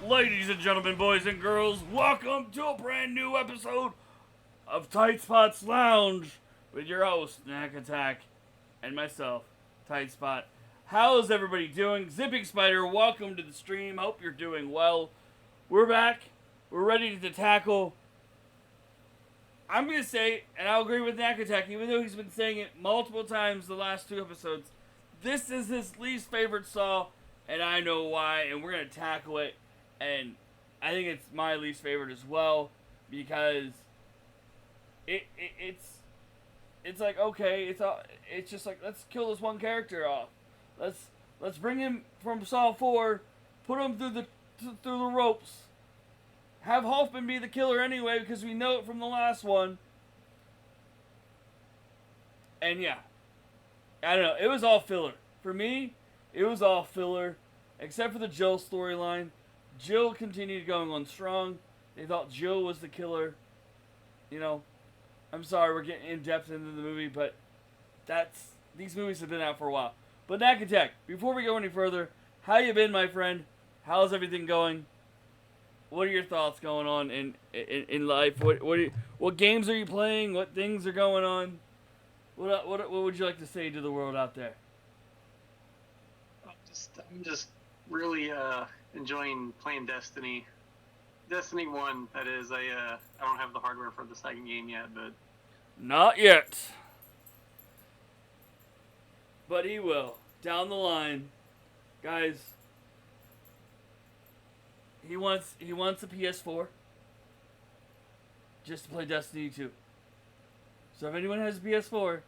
Ladies and gentlemen, boys and girls, welcome to a brand new episode of TIGHTSPOT'S Lounge with your host, Knack Attack, and myself, Tight Spot. How's everybody doing? Zipping Spider, welcome to the stream. Hope you're doing well. We're back. We're ready to tackle. I'm going to say, and I'll agree with Knack Attack, even though he's been saying it multiple times the last two episodes, this is his least favorite Saw, and I know why, and we're going to tackle it. And I think it's my least favorite as well, because it's like, okay, it's just like, let's kill this one character off. Let's bring him from Saw 4, put him through the ropes. Have Hoffman be the killer anyway, because we know it from the last one. And yeah, I don't know, it was all filler. For me, it was all filler, except for the Jill storyline. Jill continued going on strong. They thought Jill was the killer. You know, I'm sorry we're getting in depth into the movie, but these movies have been out for a while. But Knack Attack, before we go any further, how you been, my friend? How's everything going? What are your thoughts going on in life? What games are you playing? What things are going on? What would you like to say to the world out there? I'm just really enjoying playing Destiny. Destiny 1, that is. I don't have the hardware for the second game yet, but... Not yet. But he will. Down the line. Guys, he wants a PS4 just to play Destiny 2. So if anyone has a PS4,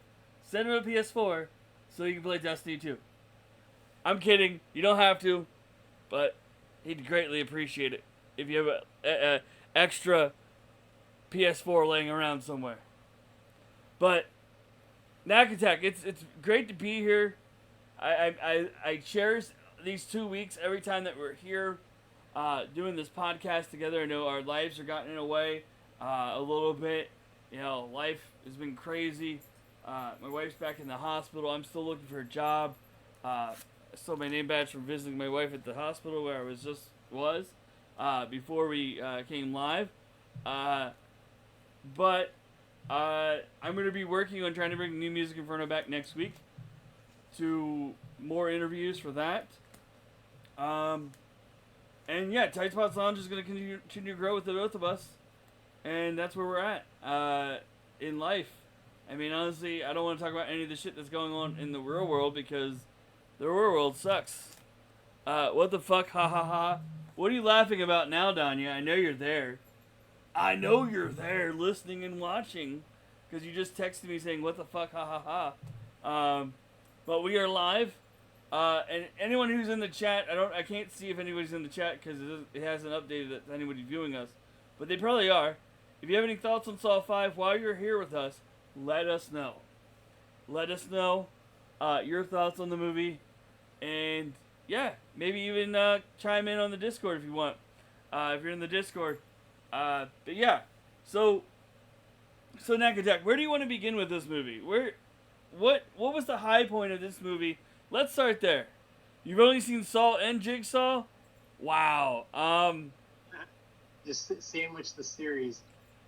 send him a PS4 so you can play Destiny 2. I'm kidding. You don't have to, but he'd greatly appreciate it if you have a extra PS4 laying around somewhere. But Knack Attack, it's great to be here. I cherish these 2 weeks every time that we're here doing this podcast together. I know our lives are gotten in a way a little bit. You know, life has been crazy. My wife's back in the hospital. I'm still looking for a job. I stole my name badge from visiting my wife at the hospital where I was before we came live. But I'm going to be working on trying to bring New Music Inferno back next week to more interviews for that. And yeah, Tight Spots Lounge is going to continue to grow with the both of us. And that's where we're at in life. I mean, honestly, I don't want to talk about any of the shit that's going on in the real world because the real world sucks. What the fuck, ha ha ha. What are you laughing about now, Danya? I know you're there. I know you're there listening and watching because you just texted me saying, what the fuck, ha ha ha. But we are live. And anyone who's in the chat, I can't see if anybody's in the chat because it hasn't updated that anybody viewing us. But they probably are. If you have any thoughts on Saw 5 while you're here with us, let us know. Let us know your thoughts on the movie. And yeah, maybe even chime in on the Discord if you want. If you're in the Discord. But yeah, so Knack Attack, where do you want to begin with this movie? What was the high point of this movie? Let's start there. You've only seen Saw and Jigsaw? Wow. Just sandwich the series.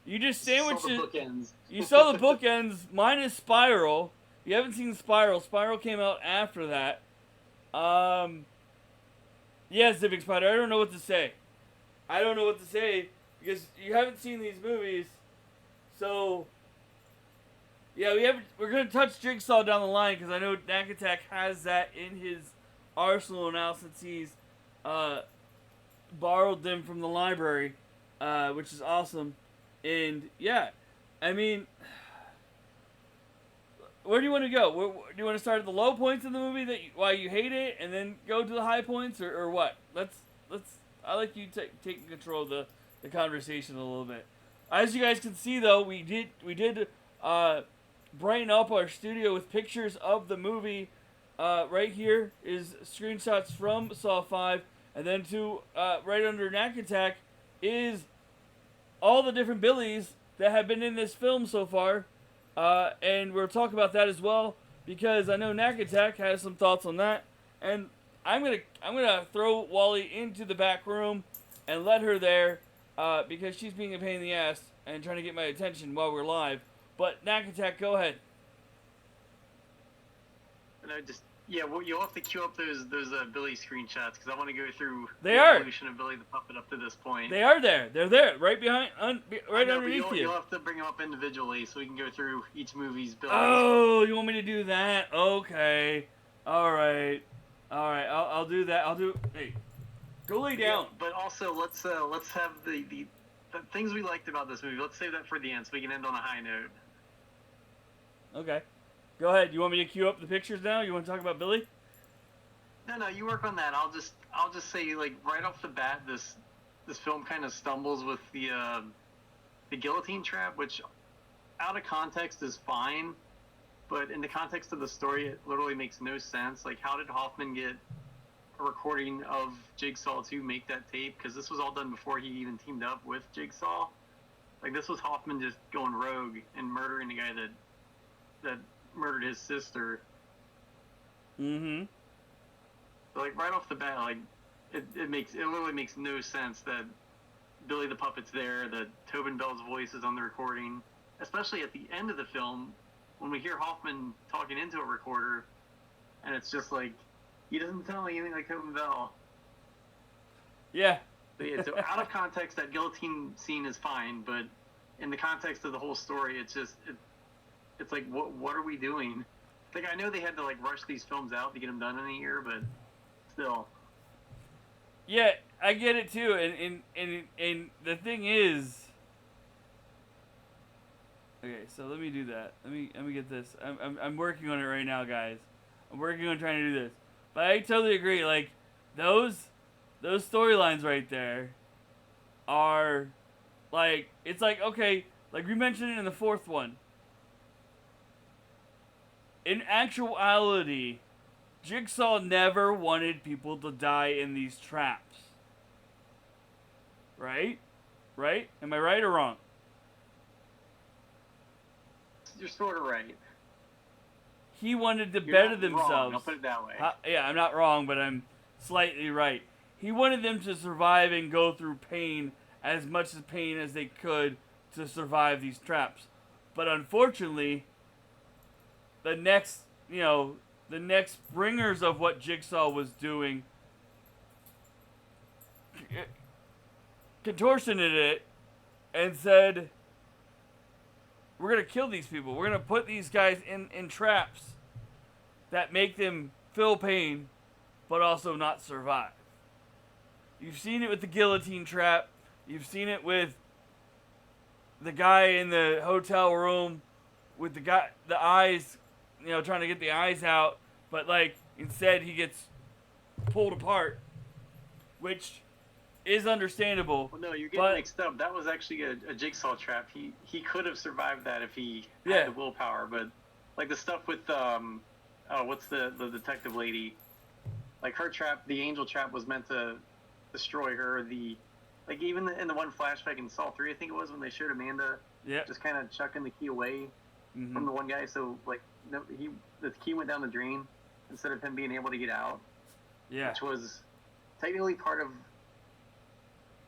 You just sandwiched it. Saw the bookends. You saw the bookends. Mine is Spiral. You haven't seen Spiral. Spiral came out after that. Yeah, Zipping Spider, I don't know what to say. I don't know what to say because you haven't seen these movies. So, yeah, we're going to touch Jigsaw down the line because I know Knack Attack has that in his arsenal now since he's borrowed them from the library, which is awesome. And, yeah, I mean, where do you want to go? Do you want to start at the low points of the movie why you hate it, and then go to the high points, or what? Let's. I like you taking control of the conversation a little bit. As you guys can see, though, we did brighten up our studio with pictures of the movie. Right here is screenshots from Saw 5, and then right under Knack Attack is all the different Billies that have been in this film so far. And we'll talk about that as well because I know Knack Attack has some thoughts on that. And I'm gonna throw Wally into the back room and let her there because she's being a pain in the ass and trying to get my attention while we're live. But Nakatak, go ahead. And I just, yeah, well, you'll have to queue up those Billy screenshots because I want to go through They the are. evolution of Billy the Puppet up to this point. They are there. They're there, right behind, right underneath you. You'll have to bring them up individually so we can go through each movie's Billy. Oh, you want me to do that? Okay. All right. I'll do that. Hey, go lay down. Yeah, but also let's have the things we liked about this movie. Let's save that for the end so we can end on a high note. Okay. Go ahead. You want me to queue up the pictures now? You want to talk about Billy? No, you work on that. I'll just say, like, right off the bat, this film kind of stumbles with the guillotine trap, which out of context is fine, but in the context of the story, it literally makes no sense. Like, how did Hoffman get a recording of Jigsaw to make that tape? Because this was all done before he even teamed up with Jigsaw. Like, this was Hoffman just going rogue and murdering the guy that murdered his sister. Mm-hmm. So, like, right off the bat, like, it literally makes no sense that Billy the Puppet's there, that Tobin Bell's voice is on the recording, especially at the end of the film when we hear Hoffman talking into a recorder, and it's just like, he doesn't sound like anything like Tobin Bell. Yeah. But yeah, so out of context, that guillotine scene is fine, but in the context of the whole story, it's just, it's like, what are we doing? Like, I know they had to, like, rush these films out to get them done in a year, but still. Yeah, I get it too, and the thing is, okay, so let me do that. Let me get this. I'm working on it right now, guys. I'm working on trying to do this, but I totally agree. Like, those storylines right there are, like, it's like, okay, like we mentioned it in the fourth one. In actuality, Jigsaw never wanted people to die in these traps. Right? Right? Am I right or wrong? You're sort of right. He wanted to You're better not themselves. wrong, I'll put it that way. Yeah, I'm not wrong, but I'm slightly right. He wanted them to survive and go through pain, as much as pain as they could, to survive these traps. But unfortunately, the next bringers of what Jigsaw was doing contortioned it and said, we're going to kill these people. We're going to put these guys in traps that make them feel pain but also not survive. You've seen it with the guillotine trap. You've seen it with the guy in the hotel room with the eyes, trying to get the eyes out, but like instead he gets pulled apart, which is understandable. Well, no, you're getting mixed up. That was actually a Jigsaw trap. He could have survived that if he had the willpower, but like the stuff with what's the detective lady, like her trap, the angel trap was meant to destroy her. Like even in the one flashback in Saw 3, I think it was, when they showed Amanda just kind of chucking the key away from the one guy, so like the key went down the drain instead of him being able to get out. Yeah, which was technically part of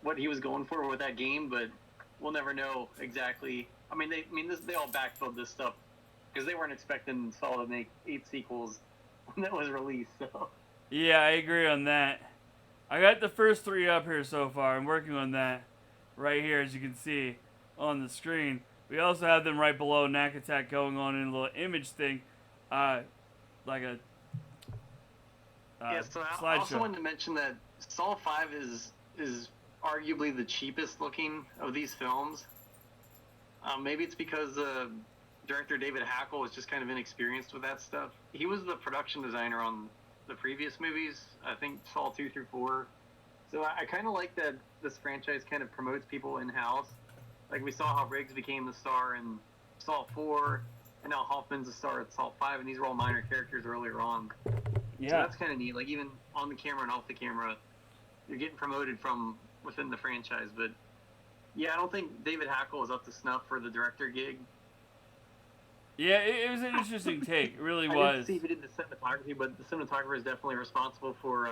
what he was going for with that game, but we'll never know exactly. They all backfilled this stuff because they weren't expecting Saw to make 8 sequels when that was released. So yeah, I agree on that. I got the first 3 up here so far. I'm working on that right here, as you can see on the screen. We also have them right below Knack Attack going on in a little image thing, like a so I also wanted to mention that Saw 5 is arguably the cheapest looking of these films. Maybe it's because director David Hackle was just kind of inexperienced with that stuff. He was the production designer on the previous movies, I think Saw 2 through 4. So I kind of like that this franchise kind of promotes people in-house. Like we saw how Riggs became the star in Saw 4, and now Hoffman's the star at Saw 5, and these were all minor characters earlier on. Yeah. So that's kind of neat. Like even on the camera and off the camera, you're getting promoted from within the franchise. But yeah, I don't think David Hackle is up to snuff for the director gig. Yeah, it was an interesting take. It really was. I didn't see if he did the cinematography, but the cinematographer is definitely responsible for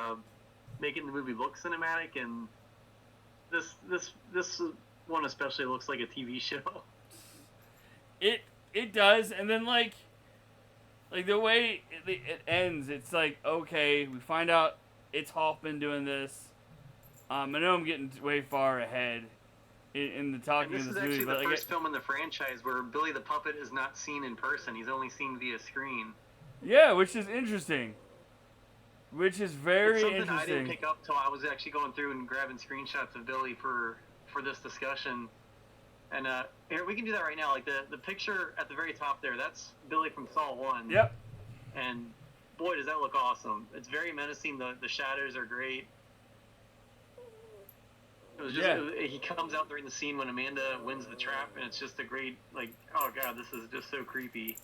making the movie look cinematic, and this one especially looks like a TV show. It does, and then like the way it ends, it's like, okay, we find out it's Hoffman doing this. I know I'm getting way far ahead in the talking of this movie. This is actually but the first film in the franchise where Billy the Puppet is not seen in person. He's only seen via screen. Yeah, which is interesting. Which is very it's interesting. I didn't pick up till I was actually going through and grabbing screenshots of Billy for this discussion. And here, we can do that right now. Like the picture at the very top there, that's Billy from Saw 1. Yep. And boy, does that look awesome. It's very menacing. The shadows are great. It was just, he comes out during the scene when Amanda wins the trap, and it's just a great, like, oh god, this is just so creepy.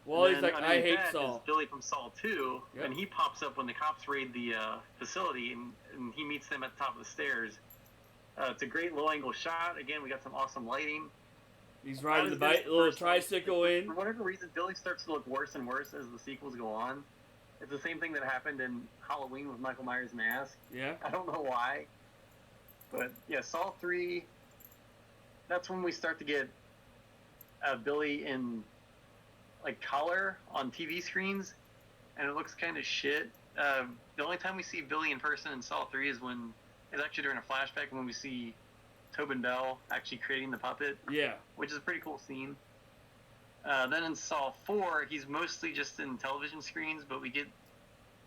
Well, he's like, I hate Saw. Is Billy from Saw 2, yep. And he pops up when the cops raid the facility, and he meets them at the top of the stairs. It's a great low-angle shot. Again, we got some awesome lighting. He's riding the bike, little tricycle in. For whatever reason, Billy starts to look worse and worse as the sequels go on. It's the same thing that happened in Halloween with Michael Myers' mask. Yeah. I don't know why. But, yeah, Saw 3, that's when we start to get Billy in, like, color on TV screens, and it looks kind of shit. The only time we see Billy in person in Saw 3 is when it's actually during a flashback when we see Tobin Bell actually creating the puppet. Yeah. Which is a pretty cool scene. Then in Saw 4, he's mostly just in television screens, but we get...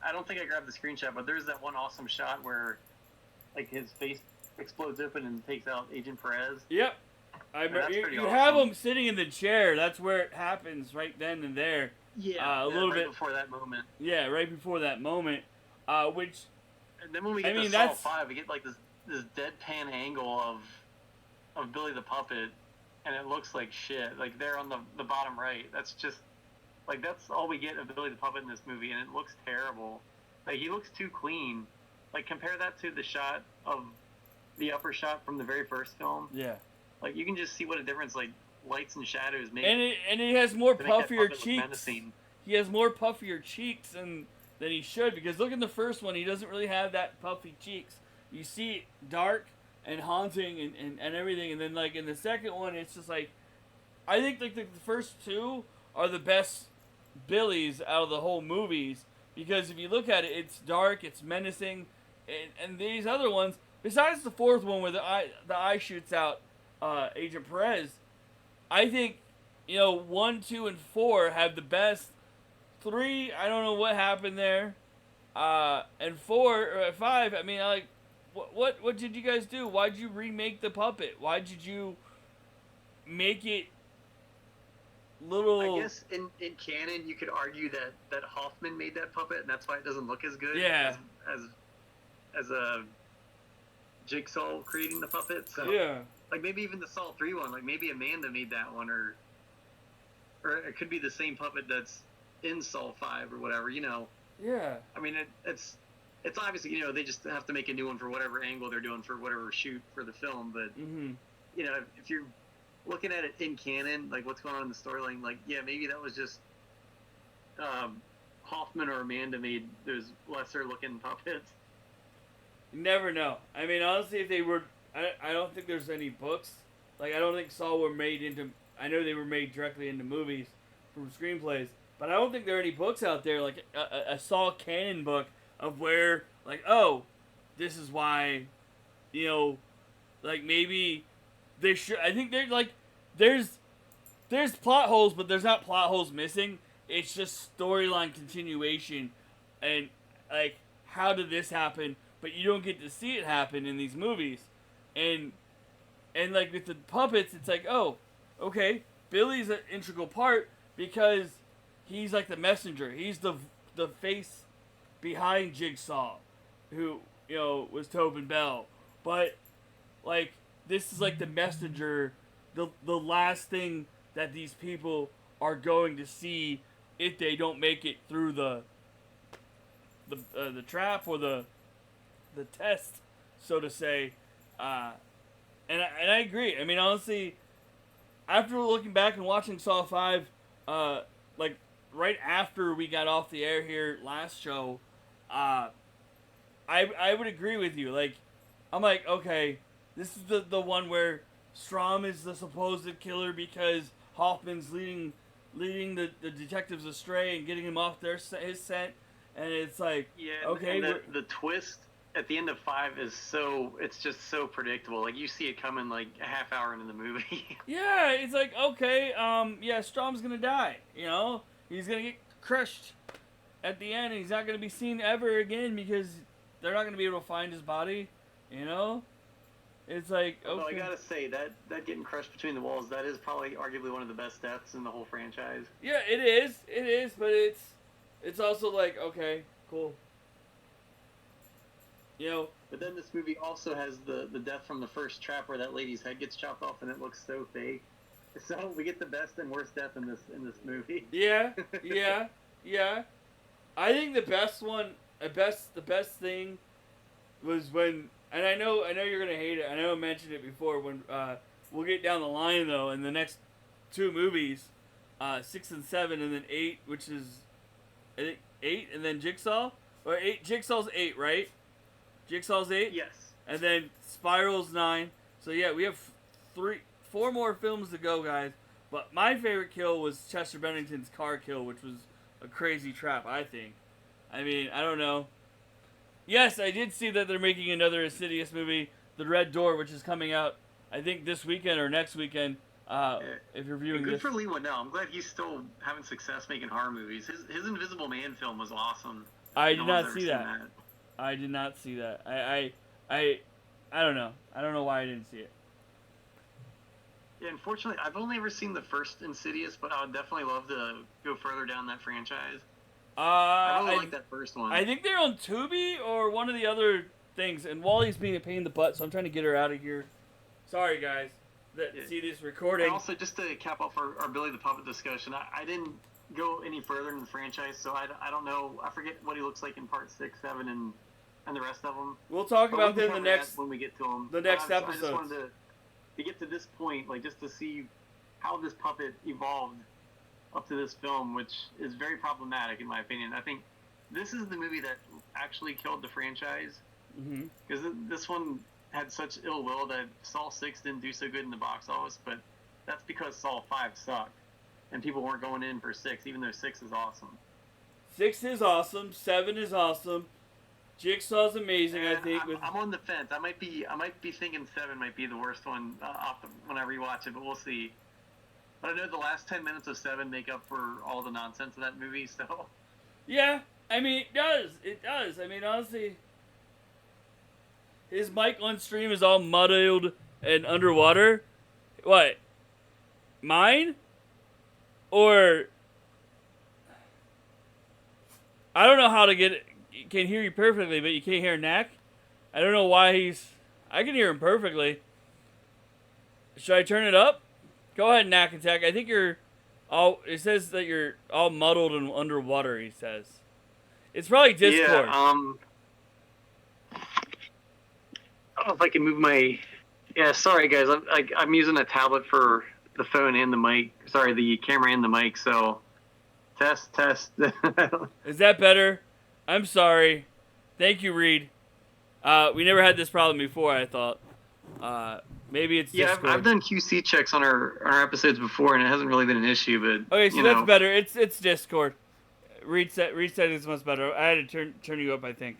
I don't think I grabbed the screenshot, but there's that one awesome shot where, like, his face explodes open and takes out Agent Perez. Yep. You have him sitting in the chair. That's where it happens, right then and there. Yeah, a little right bit before that moment. Yeah, right before that moment. Which... And then when we get to Saw 5, we get, like, this deadpan angle of Billy the Puppet, and it looks like shit. Like, there on the bottom right, that's just, like, that's all we get of Billy the Puppet in this movie, and it looks terrible. Like, he looks too clean. Like, compare that to the shot of the upper shot from the very first film. Yeah. Like, you can just see what a difference, like, lights and shadows make. And he has more puffier cheeks. He has more puffier cheeks than he should, because look in the first one, he doesn't really have that puffy cheeks. You see it dark and haunting and everything, and then, like, in the second one, it's just like, I think, like, the first two are the best Billies out of the whole movies, because if you look at it, it's dark, it's menacing, and these other ones, besides the fourth one where the eye shoots out Agent Perez, I think, 1, 2, and 4 have the best. 3, I don't know what happened there, and 5, I mean, like, what did you guys do? Why'd you remake the puppet? Why did you make it little... I guess in canon, you could argue that Hoffman made that puppet, and that's why it doesn't look as good as a Jigsaw creating the puppet. So, yeah. Like, maybe even the Saw 3 one, like, maybe Amanda made that one, or it could be the same puppet that's in Saw 5 or whatever, Yeah. I mean, it's obviously, they just have to make a new one for whatever angle they're doing for whatever shoot for the film, but, if you're looking at it in canon, like, what's going on in the storyline, like, yeah, maybe that was just Hoffman or Amanda made those lesser-looking puppets. You never know. I mean, honestly, if they were... I don't think there's any books. Like, I don't think Saw were made into... I know they were made directly into movies from screenplays, but I don't think there are any books out there, like a Saw canon book of where, like, oh, this is why, like, maybe they should... I think they're, like, there's plot holes, but there's not plot holes missing. It's just storyline continuation and, like, how did this happen? But you don't get to see it happen in these movies. And like, with the puppets, it's like, oh, okay, Billy's an integral part because he's like the messenger. He's the face behind Jigsaw, who, was Tobin Bell. But, like, this is like the messenger, the last thing that these people are going to see if they don't make it through the trap or the test, so to say. And I agree. I mean, honestly, after looking back and watching Saw 5, like, right after we got off the air here last show, I I would agree with you. Like, I'm like, okay, this is the one where Strom is the supposed killer because Hoffman's leading the detectives astray and getting him off his scent, and it's like, yeah, okay, and the twist at the end of 5 is it's just so predictable. Like, you see it coming like a half hour into the movie. yeah, it's like, okay, yeah, Strom's gonna die. You know, he's gonna get crushed at the end, and he's not gonna be seen ever again because they're not gonna be able to find his body. You know, it's like, okay. Although I gotta say that getting crushed between the walls, that is probably arguably one of the best deaths in the whole franchise. Yeah, it is, but it's also like, okay, cool. You know. But then this movie also has the death from the first trap where that lady's head gets chopped off and it looks so fake. So we get the best and worst death in this movie. Yeah. I think the best thing was when, and I know you're gonna hate it. I know I mentioned it before. When we'll get down the line though in the next 2 movies, 6 and 7, and then 8, which is I think 8, and then Jigsaw, or 8. Jigsaw's 8, right? Jigsaw's 8. Yes. And then Spiral's 9. So yeah, we have 4 more films to go, guys. But my favorite kill was Chester Bennington's car kill, which was a crazy trap, I think. I mean, I don't know. Yes, I did see that they're making another Insidious movie, The Red Door, which is coming out, I think, this weekend or next weekend. If you're viewing Good this. for Lee Whannell. I'm glad he's still having success making horror movies. His Invisible Man film was awesome. I did not see that. I did not see that. I don't know. I don't know why I didn't see it. Yeah, unfortunately, I've only ever seen the first Insidious, but I would definitely love to go further down that franchise. I really like that first one. I think they're on Tubi or one of the other things, and Wally's being a pain in the butt, so I'm trying to get her out of here. Sorry, guys, that see this recording. And also, just to cap off our Billy the Puppet discussion, I didn't go any further in the franchise, so I don't know. I forget what he looks like in part 6, 7, and the rest of them. We'll talk about them when we get to them. The next episode. I just wanted to get to this point, like, just to see how this puppet evolved up to this film, which is very problematic in my opinion. I think this is the movie that actually killed the franchise, because this one had such ill will that Saw 6 didn't do so good in the box office, but that's because Saw 5 sucked, and people weren't going in for 6, even though 6 is awesome. 6 is awesome. 7 is awesome. Jigsaw's amazing. And I think. I'm on the fence. I might be thinking 7 might be the worst one when I rewatch it, but we'll see. But I know the last 10 minutes of 7 make up for all the nonsense of that movie. So. Yeah, I mean it does. It does. I mean, honestly, his mic on stream is all muddled and underwater. What? Mine? Or I don't know how to get it. Can hear you perfectly, but you can't hear Knack. I don't know why I can hear him perfectly. Should I turn it up? Go ahead, Knack Attack. I think you're all. It says that you're all muddled and underwater. He says it's probably Discord. Yeah. I don't know if I can move my. Yeah, sorry guys. I'm using a tablet for the phone and the mic. Sorry, the camera and the mic. So, test. Is that better? I'm sorry. Thank you, Reed. We never had this problem before, I thought. Maybe it's Discord. Yeah, I've done QC checks on our episodes before, and it hasn't really been an issue. But okay, so that's better. It's Discord. Reed said it's much better. I had to turn you up, I think.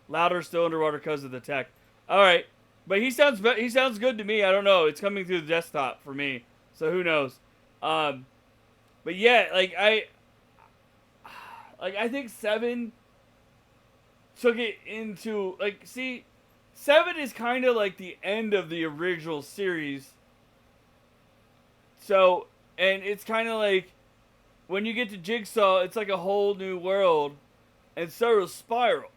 Louder, still underwater because of the tech. All right, but he sounds good to me. I don't know. It's coming through the desktop for me, so who knows? But yeah, I think 7 took it into, 7 is kind of like the end of the original series. So, and it's kind of like, when you get to Jigsaw, it's like a whole new world. And so is Spiral.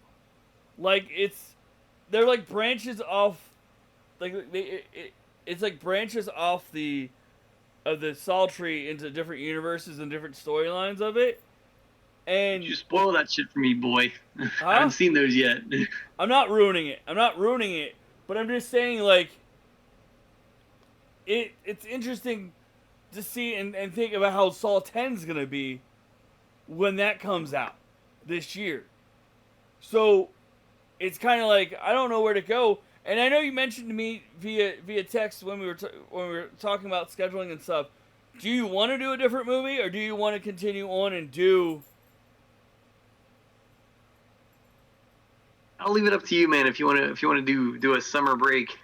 They're like branches off, it's like branches off of the Saw tree into different universes and different storylines of it. And you spoil that shit for me, boy. I haven't seen those yet. I'm not ruining it. But I'm just saying, it's interesting to see and think about how Saw 10's gonna be when that comes out this year. So it's kind of like I don't know where to go. And I know you mentioned to me via text when we were talking about scheduling and stuff. Do you want to do a different movie, or do you want to continue on and do? I'll leave it up to you, man. If you want to do a summer break,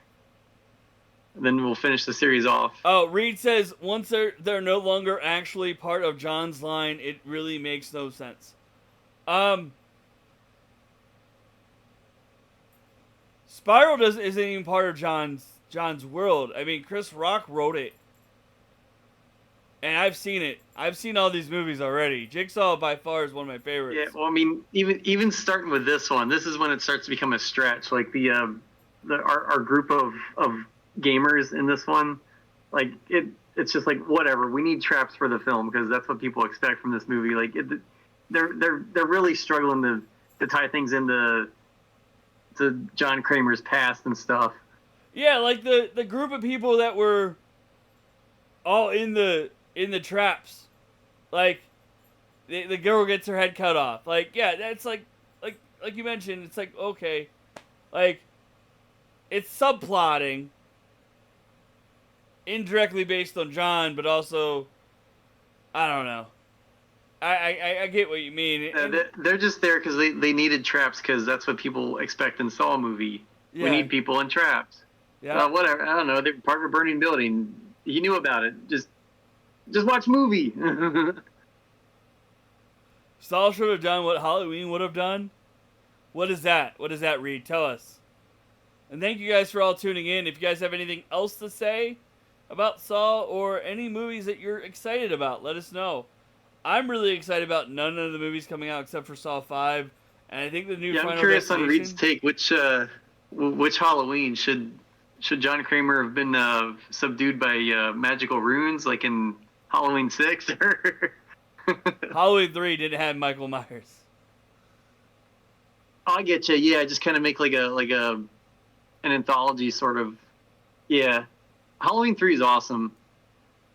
then we'll finish the series off. Oh, Reed says once they're no longer actually part of John's line, it really makes no sense. Spiral isn't even part of John's world. I mean, Chris Rock wrote it. And I've seen it. I've seen all these movies already. Jigsaw by far is one of my favorites. Yeah, well, I mean, even starting with this one, this is when it starts to become a stretch. Like our group of gamers in this one, like it's just like whatever. We need traps for the film because that's what people expect from this movie. Like they're really struggling to tie things into John Kramer's past and stuff. Yeah, like the group of people that were all in the traps, like the girl gets her head cut off. Like, yeah, that's like you mentioned. It's like, okay, like it's subplotting indirectly based on John, but also I don't know. I get what you mean. They're just there because they needed traps because that's what people expect in Saw movie. Yeah. We need people in traps. Yeah. Whatever. I don't know. They're part of a burning building. He knew about it. Just watch movie. Saw should have done what Halloween would have done. What is that? What does that read? Tell us. And thank you guys for all tuning in. If you guys have anything else to say about Saw or any movies that you're excited about, let us know. I'm really excited about none of the movies coming out except for Saw 5, and I think the new Final I'm curious Destination... on Reed's take. Which Halloween should John Kramer have been subdued by magical runes like in Halloween 6? Halloween 3 didn't have Michael Myers. I get you. Yeah, just kind of make like an anthology sort of. Yeah, Halloween 3 is awesome.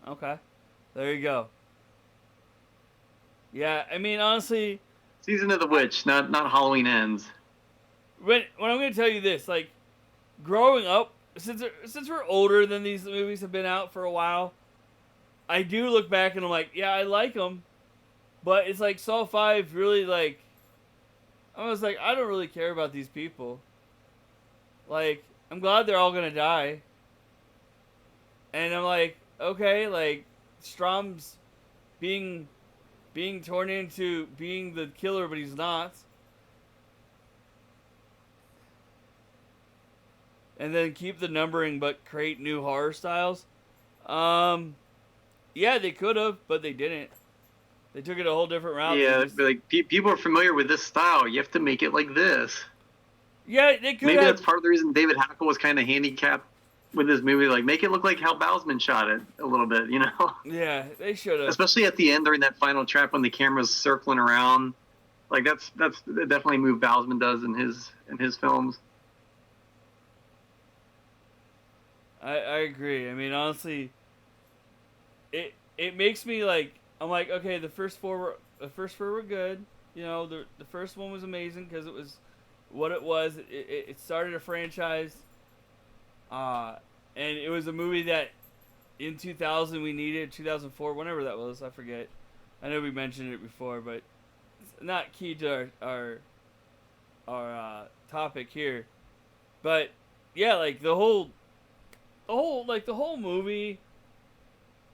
Okay, there you go. Yeah, I mean, honestly... Season of the Witch, not Halloween Ends. When I'm going to tell you this, like, growing up, since we're older than these movies have been out for a while, I do look back and I'm like, yeah, I like them, but it's like Saw 5 really, like... I was like, I don't really care about these people. Like, I'm glad they're all going to die. And I'm like, okay, like, Strom's being torn into being the killer, but he's not. And then keep the numbering, but create new horror styles. Yeah, they could have, but they didn't. They took it a whole different route. Yeah, like people are familiar with this style. You have to make it like this. Yeah, they could. Maybe that's part of the reason David Hackle was kind of handicapped with this movie. Like, make it look like how Bousman shot it a little bit, you know? Yeah, they should have. Especially at the end during that final trap when the camera's circling around. Like, that's definitely a move Bousman does in his films. I agree. I mean, honestly, it makes me like, I'm like, okay, the first four were good. You know, the first one was amazing because it was what it was. It started a franchise. And it was a movie that in 2000 we needed, 2004, whenever that was, I forget. I know we mentioned it before, but it's not key to our topic here. But yeah, like the whole movie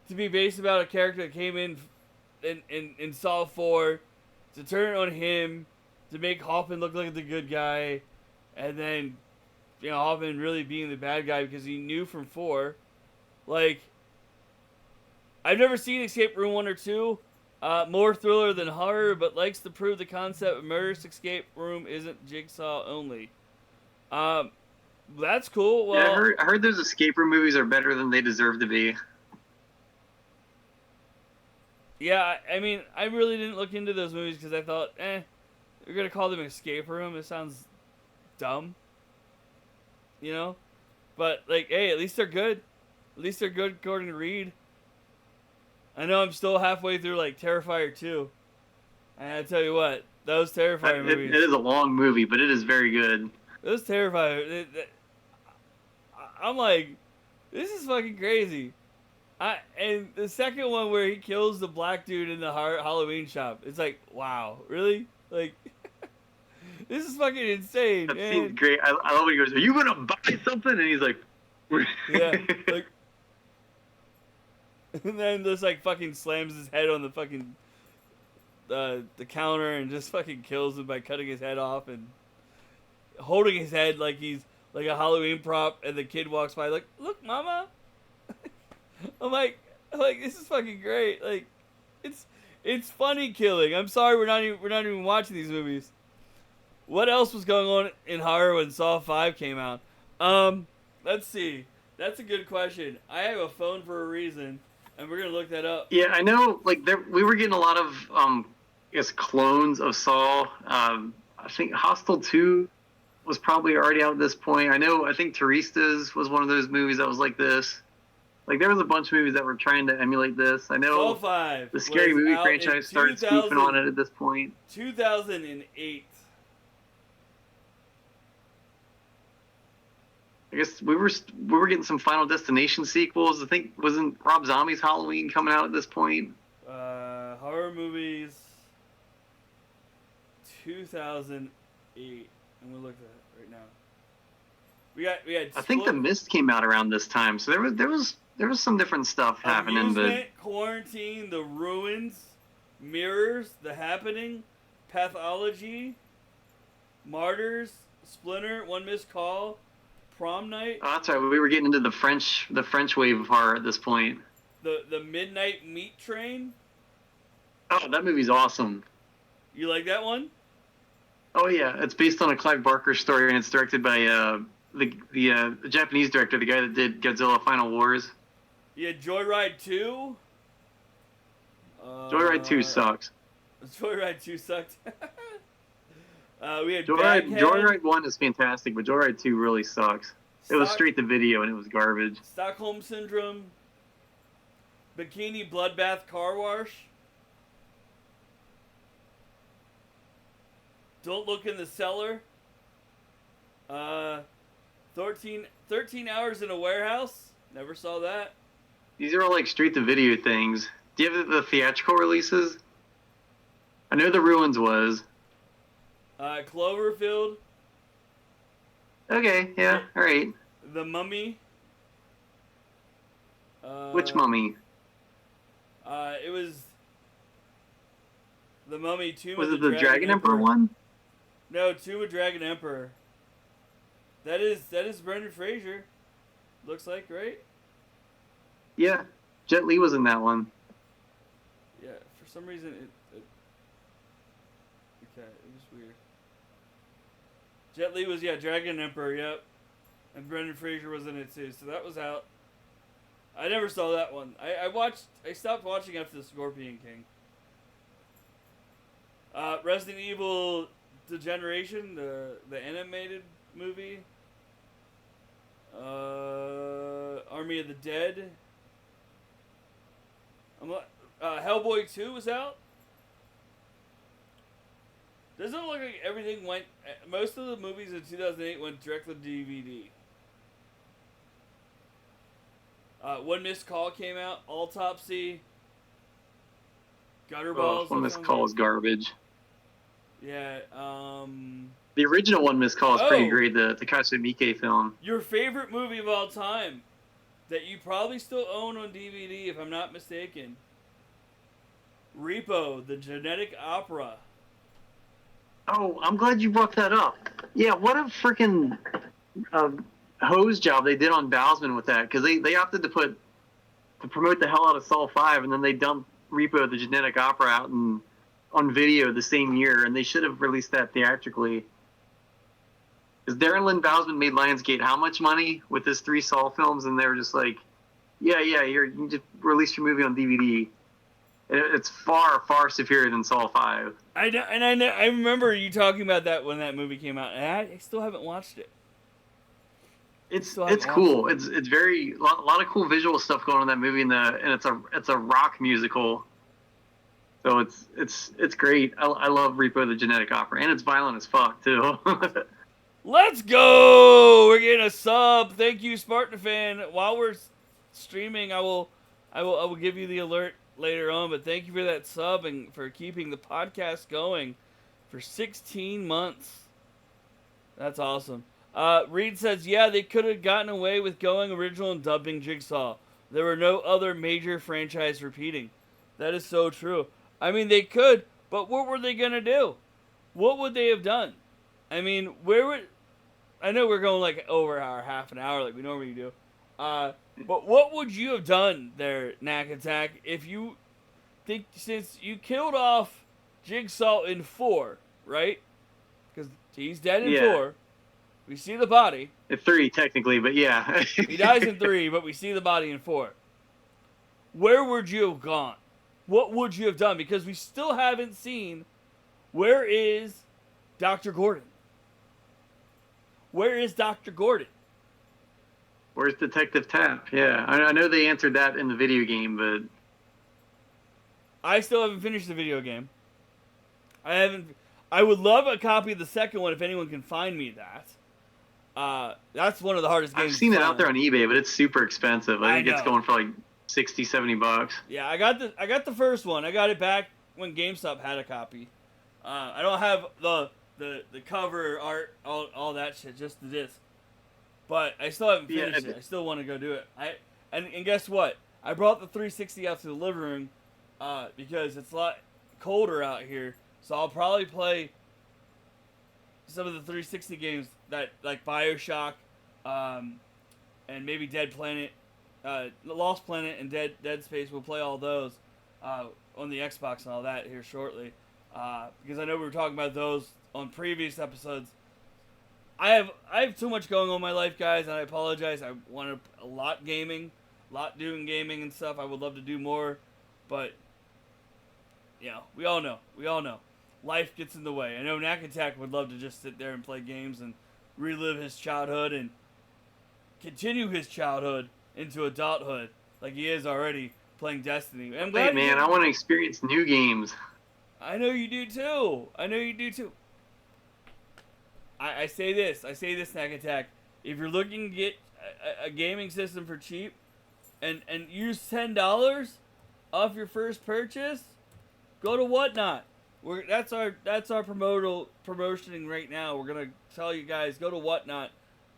to be based about a character that came in Saw 4 to turn it on him to make Hoffman look like the good guy, and then Hoffman really being the bad guy because he knew from 4. Like, I've never seen Escape Room 1 or 2. More thriller than horror, but likes to prove the concept of murderous escape room isn't Jigsaw only. That's cool. Well, yeah, I heard those escape room movies are better than they deserve to be. Yeah, I mean, I really didn't look into those movies because I thought, you're going to call them escape room? It sounds dumb. You know? But, like, hey, at least they're good. At least they're good according to Reed. I know I'm still halfway through, like, Terrifier 2. And I tell you what, those Terrifier movies... It is a long movie, but it is very good. It was terrifying. I'm like, this is fucking crazy. And the second one where he kills the black dude in the Halloween shop, it's like, wow, really? Like, this is fucking insane. That man. seems great. I love when he goes, "Are you gonna buy something?" And he's like, yeah, like, and then just like fucking slams his head on the fucking the counter and just fucking kills him by cutting his head off and holding his head like he's like a Halloween prop. And the kid walks by like, "Look, mama." I'm like, this is fucking great. Like, it's funny killing. I'm sorry we're not even watching these movies. What else was going on in horror when Saw 5 came out? Let's see. That's a good question. I have a phone for a reason, and we're gonna look that up. Yeah, I know. Like, we were getting a lot of, I guess, clones of Saw. I think Hostel 2 was probably already out at this point. I think Turistas was one of those movies that was like this. Like, there was a bunch of movies that were trying to emulate this. I know Saw 5 the Scary Movie franchise started spoofing on it at this point. 2008. I guess we were getting some Final Destination sequels. I think wasn't Rob Zombie's Halloween coming out at this point? Horror movies. 2008. I'm gonna look at it right now. We had. I think The Mist came out around this time, so there was some different stuff happening. Amusement, Quarantine, The Ruins, Mirrors, The Happening, Pathology, Martyrs, Splinter, One Missed Call, Prom Night. Oh, that's right. We were getting into the French wave of horror at this point. The Midnight Meat Train. Oh, that movie's awesome. You like that one? Oh yeah, it's based on a Clive Barker story, and it's directed by the Japanese director, the guy that did Godzilla Final Wars. Yeah, Joyride 2. Joyride 2 sucks. Joyride 2 sucked. We had Joyride 1 is fantastic, but Joyride 2 really sucks. It was straight to video, and it was garbage. Stockholm Syndrome. Bikini Bloodbath Car Wash. Don't Look in the Cellar. 13 Hours in a Warehouse. Never saw that. These are all like straight to video things. Do you have the theatrical releases? I know The Ruins was. Cloverfield. Okay, yeah, all right. The Mummy. Which Mummy? It was The Mummy 2. Was it the Dragon Emperor one? No, 2 with Dragon Emperor. That is Brendan Fraser. Looks like, right? Yeah, Jet Li was in that one. Yeah, for some reason it was weird. Jet Li was Dragon Emperor, yep, and Brendan Fraser was in it too. So that was out. I never saw that one. I stopped watching after the Scorpion King. Resident Evil Degeneration, the animated movie. Army of the Dead. Hellboy 2 was out. Doesn't it look like everything went... Most of the movies in 2008 went directly to DVD. One Missed Call came out. Autopsy. Gutterballs. One Missed Call is garbage. Yeah, The original One Missed Call is pretty great, the Takashi Miike film. Your favorite movie of all time that you probably still own on DVD, if I'm not mistaken. Repo, the Genetic Opera. Oh, I'm glad you brought that up. Yeah, what a freaking hose job they did on Bowsman with that, because they opted to promote the hell out of Saw 5, and then they dumped Repo, the Genetic Opera out on video the same year, and they should have released that theatrically. Because Darren Lynn Bousman made Lionsgate how much money with his 3 Saw films, and they were just like, yeah, you can just release your movie on DVD. It's far, far superior than Saw 5. I remember you talking about that when that movie came out, and I still haven't watched it. It's cool. It's very a lot of cool visual stuff going on in that movie, and it's a rock musical. So it's great. I love Repo the Genetic Opera, and it's violent as fuck too. Let's go! We're getting a sub. Thank you, Spartan fan. While we're streaming, I will give you the alert later on. But thank you for that sub and for keeping the podcast going for 16 months. That's awesome. Reed says, yeah, they could have gotten away with going original and dubbing Jigsaw. There were no other major franchise repeating. That is so true. I mean, they could, but what were they going to do? What would they have done? I mean, where would... I know we're going like over our half an hour like we normally do. But what would you have done there, Knack Attack, if you think, since you killed off Jigsaw in 4, right? Because he's dead in 4. We see the body. In 3, technically, but yeah. He dies in 3, but we see the body in 4. Where would you have gone? What would you have done? Because we still haven't seen, where is Dr. Gordon? Where is Dr. Gordon? Where's Detective Tapp? Yeah, I know they answered that in the video game, but... I still haven't finished the video game. I would love a copy of the second one if anyone can find me that. That's one of the hardest games. I've seen it out there on eBay, but it's super expensive. I think it's going for like $60-$70. Yeah, I got the first one. I got it back when GameStop had a copy. I don't have the cover art, all that shit, just the disc. But I still haven't finished it. I still want to go do it. And guess what? I brought the 360 out to the living room because it's a lot colder out here. So I'll probably play some of the 360 games that like BioShock, and maybe Dead Planet, Lost Planet, and Dead Space. We'll play all those on the Xbox and all that here shortly, because I know we were talking about those on previous episodes. I have too much going on in my life, guys, and I apologize. I want a lot doing gaming and stuff. I would love to do more, but you know, we all know. Life gets in the way. I know Knack Attack would love to just sit there and play games and relive his childhood and continue his childhood into adulthood like he is already playing Destiny. Wait, man, I want to experience new games. I know you do too. I say this, Knack Attack. If you're looking to get a gaming system for cheap and use $10 off your first purchase, go to Whatnot. That's our promotioning right now. We're gonna tell you guys, go to Whatnot,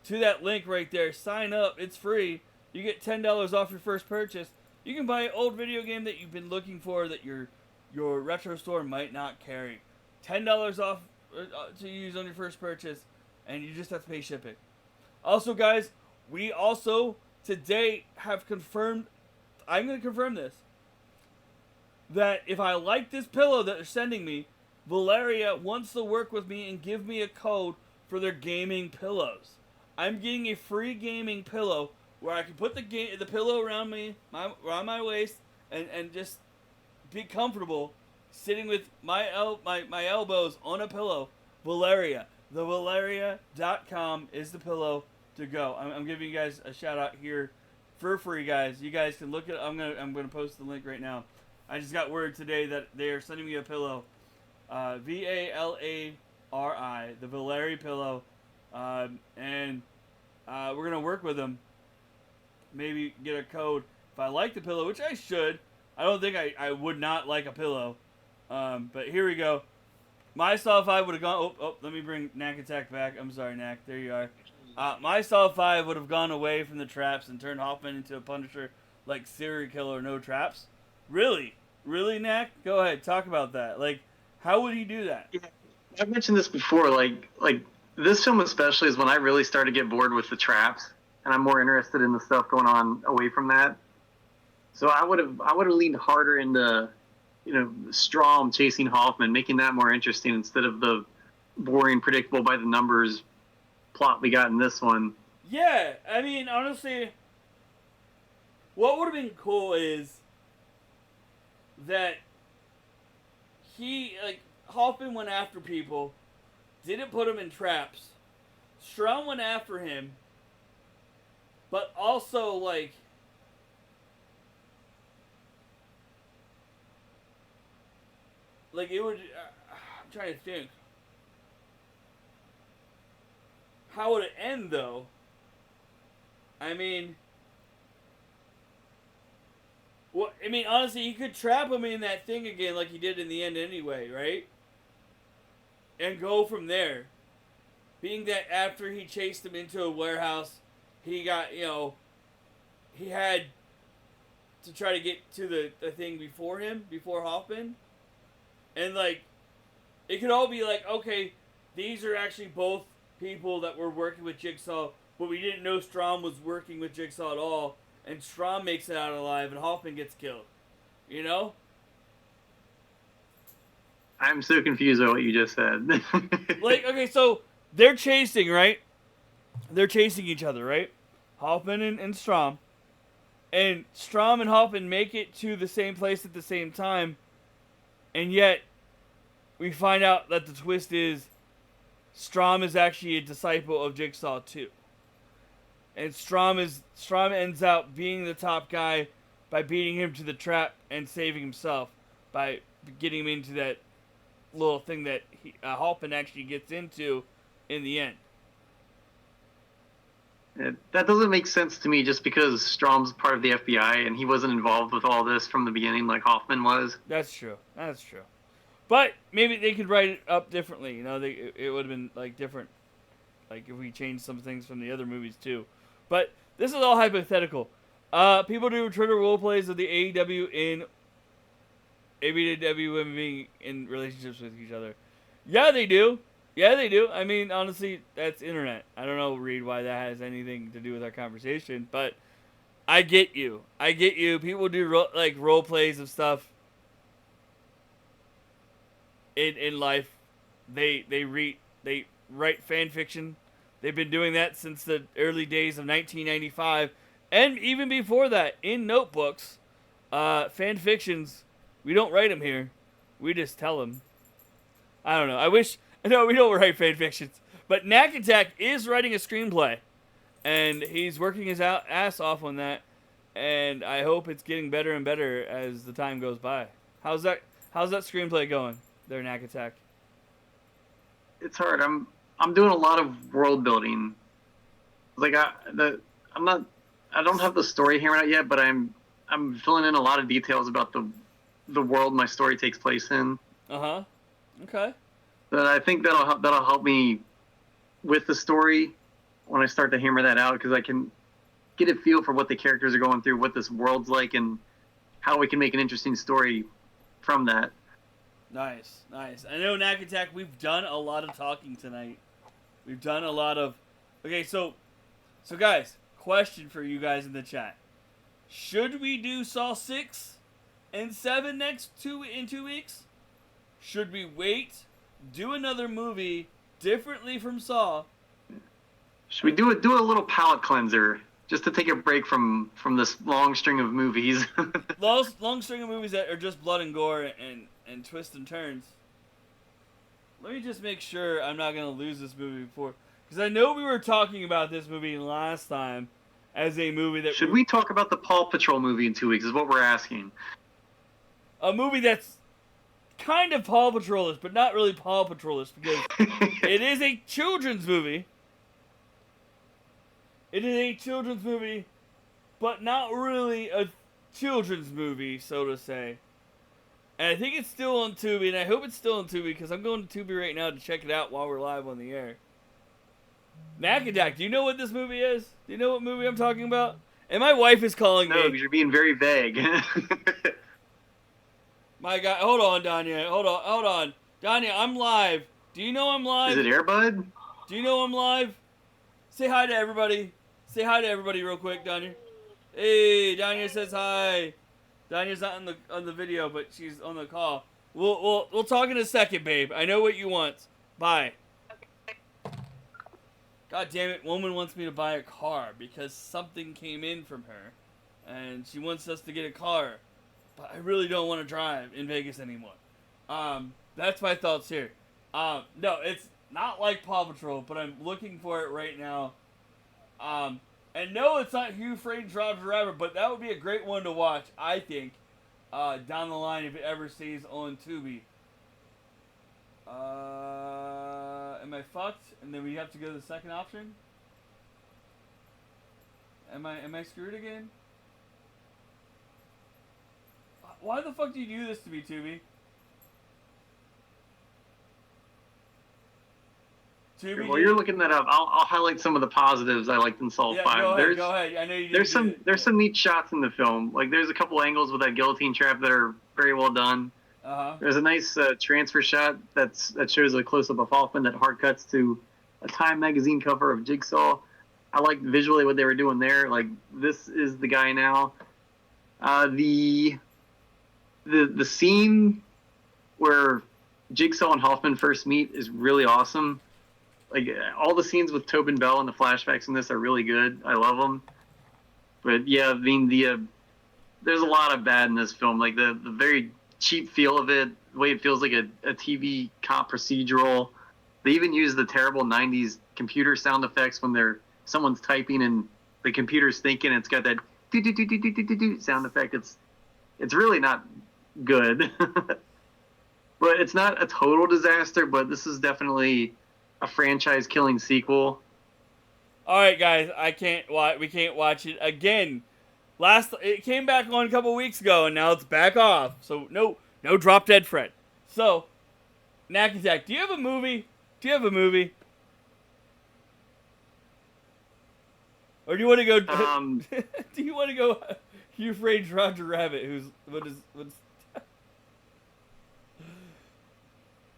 to that link right there. Sign up. It's free. You get $10 off your first purchase. You can buy an old video game that you've been looking for that your retro store might not carry. $10 off to use on your first purchase, and you just have to pay shipping. Also, guys, we also today have confirmed. I'm gonna confirm this. That if I like this pillow that they're sending me, Valeria wants to work with me and give me a code for their gaming pillows. I'm getting a free gaming pillow where I can put the pillow around me, around my waist, and just be comfortable sitting with my elbows on a pillow. Valeria. The Valeria.com is the pillow to go. I'm giving you guys a shout out here for free, guys. You guys can look at. I'm gonna post the link right now. I just got word today that they are sending me a pillow, Valari, the Valeri pillow, and we're gonna work with them. Maybe get a code if I like the pillow, which I should. I don't think I would not like a pillow, but here we go. My Saw 5 would have gone. Oh, let me bring Knack Attack back. I'm sorry, Knack. There you are. My Saw 5 would have gone away from the traps and turned Hoffman into a Punisher like serial killer, no traps. Really? Really, Knack? Go ahead, talk about that. Like, how would he do that? Yeah, I've mentioned this before. Like this film especially is when I really started to get bored with the traps, and I'm more interested in the stuff going on away from that. So I would have leaned harder into, Strom chasing Hoffman, making that more interesting instead of the boring, predictable by the numbers plot we got in this one. Yeah, I mean, honestly, what would have been cool is that Hoffman went after people, didn't put him in traps. Strom went after him, but also, like, it would, I'm trying to think. how would it end, though? I mean, well, I mean, honestly, he could trap him in that thing again like he did in the end anyway, right? And go from there. Being that after he chased him into a warehouse, he got, he had to try to get to the thing before him, before Hoffman. And, like, it could all be like, okay, these are actually both people that were working with Jigsaw, but we didn't know Strom was working with Jigsaw at all, and Strom makes it out alive, and Hoffman gets killed. You know? I'm so confused by what you just said. Like, okay, so they're chasing, right? They're chasing each other, right? Hoffman and Strom. And Strom and Hoffman make it to the same place at the same time, and yet we find out that the twist is Strom is actually a disciple of Jigsaw too. And Strom ends up being the top guy by beating him to the trap and saving himself by getting him into that little thing that Hoffman actually gets into in the end. That doesn't make sense to me just because Strom's part of the FBI and he wasn't involved with all this from the beginning like Hoffman was. That's true. But maybe they could write it up differently. It would have been like different, like if we changed some things from the other movies too. But this is all hypothetical. People do Twitter role plays of the AEW in ABW women being in relationships with each other. Yeah, they do. I mean, honestly, that's internet. I don't know, Reed, why that has anything to do with our conversation, but I get you. People do role plays of stuff in life. They write fan fiction. They've been doing that since the early days of 1995, and even before that, in notebooks, fan fictions. We don't write them here. We just tell them. I don't know. No, we don't write fan fictions. But Knack Attack is writing a screenplay, and he's working his ass off on that. And I hope it's getting better and better as the time goes by. How's that screenplay going there, Knack Attack? It's hard. I'm doing a lot of world building. Like I don't have the story hammered out yet, but I'm filling in a lot of details about the world my story takes place in. Okay. But I think that'll help me with the story when I start to hammer that out, because I can get a feel for what the characters are going through, what this world's like, and how we can make an interesting story from that. Nice. I know, Knack Attack, we've done a lot of talking tonight. We've done a lot of... Okay, so guys, question for you guys in the chat. Should we do Saw 6 and 7 in 2 weeks? Should we wait, do another movie differently from Saw? Should we do a little palate cleanser just to take a break from this long string of movies? long string of movies that are just blood and gore and twists and turns. Let me just make sure I'm not going to lose this movie before, because I know we were talking about this movie last time as a movie that... Should we talk about the Paw Patrol movie in 2 weeks is what we're asking. A movie that's kind of Paw Patrol-ish, but not really Paw Patrol-ish, because it is a children's movie. It is a children's movie, but not really a children's movie, so to say. And I think it's still on Tubi, and I hope it's still on Tubi, because I'm going to Tubi right now to check it out while we're live on the air. Knack Attack, do you know what this movie is? Do you know what movie I'm talking about? And my wife is calling me. No, because you're being very vague. My God, hold on, Danya. Hold on. Danya, I'm live. Do you know I'm live? Is it Air Bud? Do you know I'm live? Say hi to everybody. Say hi to everybody real quick, Danya. Hey, Danya says hi. Danya's not on the video, but she's on the call. We'll talk in a second, babe. I know what you want. Bye. God damn it, woman wants me to buy a car because something came in from her, and she wants us to get a car. But I really don't want to drive in Vegas anymore. That's my thoughts here. No, it's not like Paw Patrol, but I'm looking for it right now. And no, it's not Hugh Frank's Roger Rabbit, but that would be a great one to watch, I think, down the line if it ever stays on Tubi. Am I fucked? And then we have to go to the second option? Am I screwed again? Why the fuck do you do this to me, Tubi? Tubi, While you're looking that up, I'll highlight some of the positives I liked in Saw 5. Go ahead. I know you did. There's some neat shots in the film. Like there's a couple angles with that guillotine trap that are very well done. There's a nice transfer shot that shows a close up of Hoffman that hard cuts to a Time magazine cover of Jigsaw. I liked visually what they were doing there. Like this is the guy now. The scene where Jigsaw and Hoffman first meet is really awesome. Like all the scenes with Tobin Bell and the flashbacks in this are really good. I love them. But yeah, I mean there's a lot of bad in this film. Like the very cheap feel of it, the way it feels like a TV cop procedural. They even use the terrible '90s computer sound effects when someone's typing and the computer's thinking. It's got that do do do do do do do sound effect. It's really not good. But it's not a total disaster. But this is definitely a franchise-killing sequel. All right, guys, we can't watch it again. It came back on a couple weeks ago, and now it's back off. So no Drop Dead Fred. So, Knack Attack, do you have a movie? Or do you want to go? Do you want to go? You afraid Roger Rabbit? What's?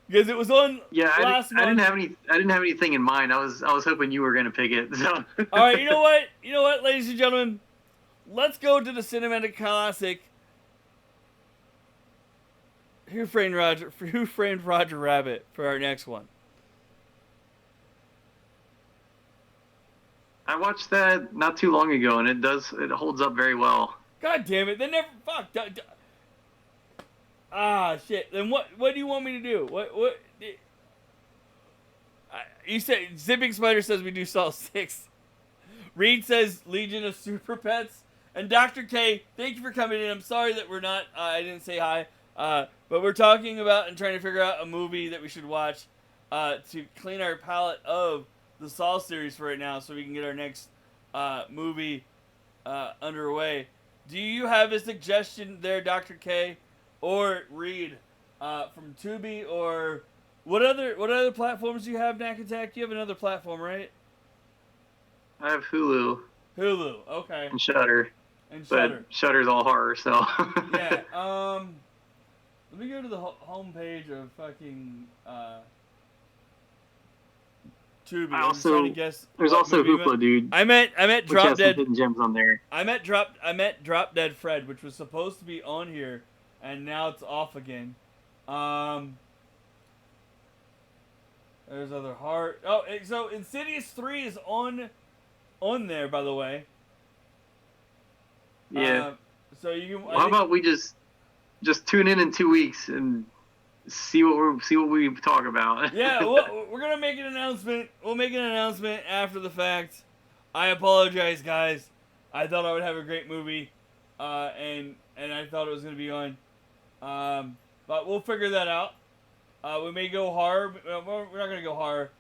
Because it was on last month. I didn't have anything in mind. I was hoping you were gonna pick it. So. All right, you know what, ladies and gentlemen, let's go to the cinematic classic. Who Framed Roger Rabbit for our next one? I watched that not too long ago, and it holds up very well. God damn it! They never shit. Then what do you want me to do? What? You say Zipping Spider says we do Saw 6. Reed says Legion of Super Pets. And Dr. K, thank you for coming in. I'm sorry that we're not. I didn't say hi. But we're talking about and trying to figure out a movie that we should watch to clean our palate of the Saw series for right now, so we can get our next movie underway. Do you have a suggestion there, Dr. K? Or Reed from Tubi, or what other platforms do you have, Knack Attack? You have another platform, right? I have Hulu. Hulu, okay. And Shudder. But Shudder's all horror, so. Yeah. Let me go to the home page of fucking Tubi. I'm trying to guess. There's also Hoopla, dude. I met Drop Dead. Hidden gems on there. I met Drop Dead Fred, which was supposed to be on here. And now it's off again. There's other heart. Oh, so Insidious 3 is on there, by the way. Yeah. So you can. How about we just tune in 2 weeks and see what we talk about? Yeah, we're gonna make an announcement. We'll make an announcement after the fact. I apologize, guys. I thought I would have a great movie, and I thought it was gonna be on. But we'll figure that out. We may go horror. We're not going to go horror.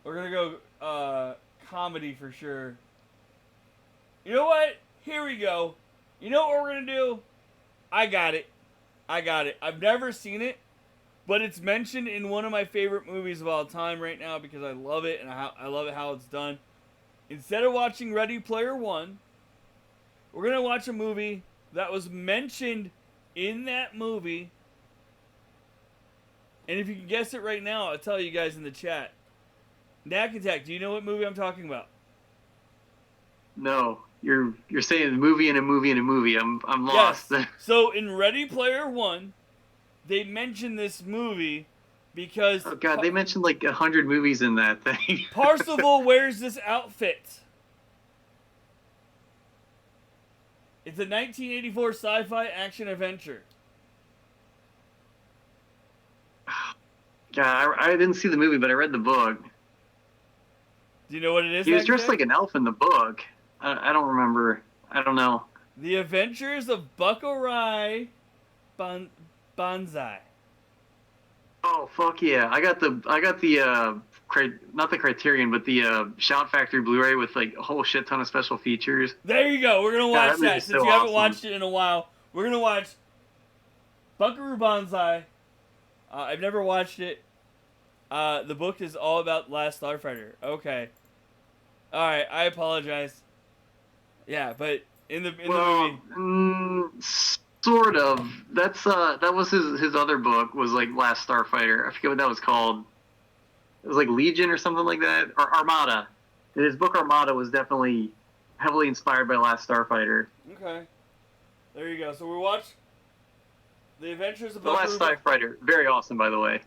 We're going to go comedy for sure. You know what? Here we go. You know what we're going to do? I got it. I've never seen it, but it's mentioned in one of my favorite movies of all time right now because I love it, and I love it how it's done. Instead of watching Ready Player One, we're going to watch a movie that was mentioned in that movie, and if you can guess it right now, I'll tell you guys in the chat. Knack Attack, do you know what movie I'm talking about? No, you're saying a movie and a movie and a movie. I'm lost. Yes. So in Ready Player One, they mention this movie because oh god, they mentioned like 100 movies in that thing. Parzival wears this outfit. It's a 1984 sci-fi action adventure. God, I didn't see the movie, but I read the book. Do you know what it is? He was dressed like an elf in the book. I don't remember. I don't know. The Adventures of Buckaroo Banzai. Oh fuck yeah! I got the not the Criterion, but the Shout Factory Blu-ray with like a whole shit ton of special features. There you go. We're gonna watch that. Since so you haven't awesome. watched it in a while, we're gonna watch Buckaroo Banzai. I've never watched it. The book is all about Last Starfighter. Okay. All right. I apologize. Yeah, but in the movie, sort of. That was his other book, was like Last Starfighter. I forget what that was called. It was like Legion or something like that, or Armada. And his book Armada was definitely heavily inspired by Last Starfighter. Okay. There you go. So we watched The Adventures of The Last Starfighter. Very awesome, by the way.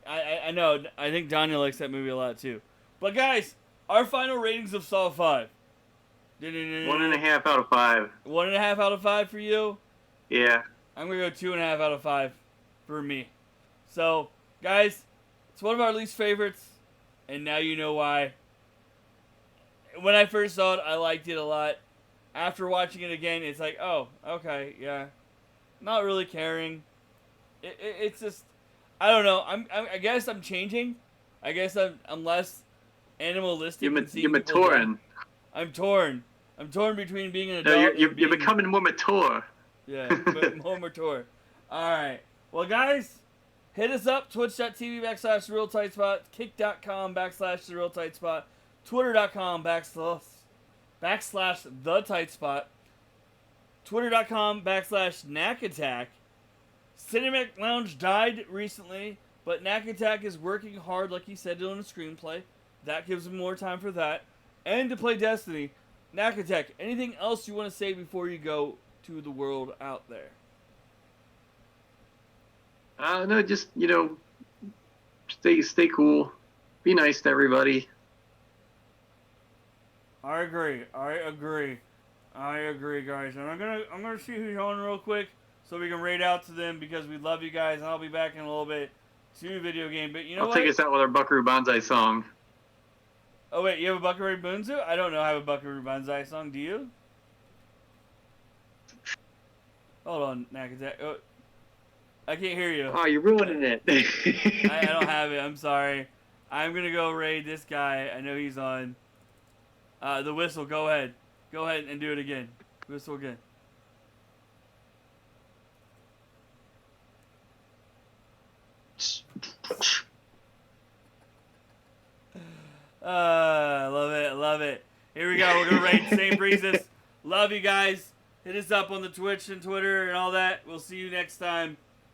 I know. I think Daniel likes that movie a lot too. But guys, our final ratings of Saw 5. 1.5 out of 5. 1.5 out of 5 for you? Yeah. I'm going to go 2.5 out of 5 for me. So, guys, it's one of our least favorites, and now you know why. When I first saw it, I liked it a lot. After watching it again, it's like, oh, okay, yeah. Not really caring. It's just, I don't know. I guess I'm changing. I guess I'm less animalistic. You're maturing. I'm torn. I'm torn between being an adult. No, you're becoming more mature. Yeah, more mature. All right. Well, guys, hit us up. Twitch.tv/TheRealTightSpot, Kick.com/TheRealTightSpot, Twitter.com /TheTightSpot, Twitter.com/NackAttack. Cinematic Lounge died recently, but Knack Attack is working hard, like he said, on a screenplay. That gives him more time for that. And to play Destiny. Knack Attack, anything else you want to say before you go to the world out there? No, just, stay cool. Be nice to everybody. I agree, guys. And I'm gonna see who's on real quick so we can raid out to them because we love you guys, and I'll be back in a little bit to video game. But I'll take us out with our Buckaroo Banzai song. Oh wait, you have a Buckaroo Banzai? I don't know. I have a Buckaroo Banzai song. Do you? Hold on, Knack Attack. Oh, I can't hear you. Oh, you're ruining it. I don't have it. I'm sorry. I'm gonna go raid this guy. I know he's on. The whistle. Go ahead. Go ahead and do it again. Whistle again. Love it. Here we go. We're gonna raid St. Breezes. Love you guys. Hit us up on the Twitch and Twitter and all that. We'll see you next time.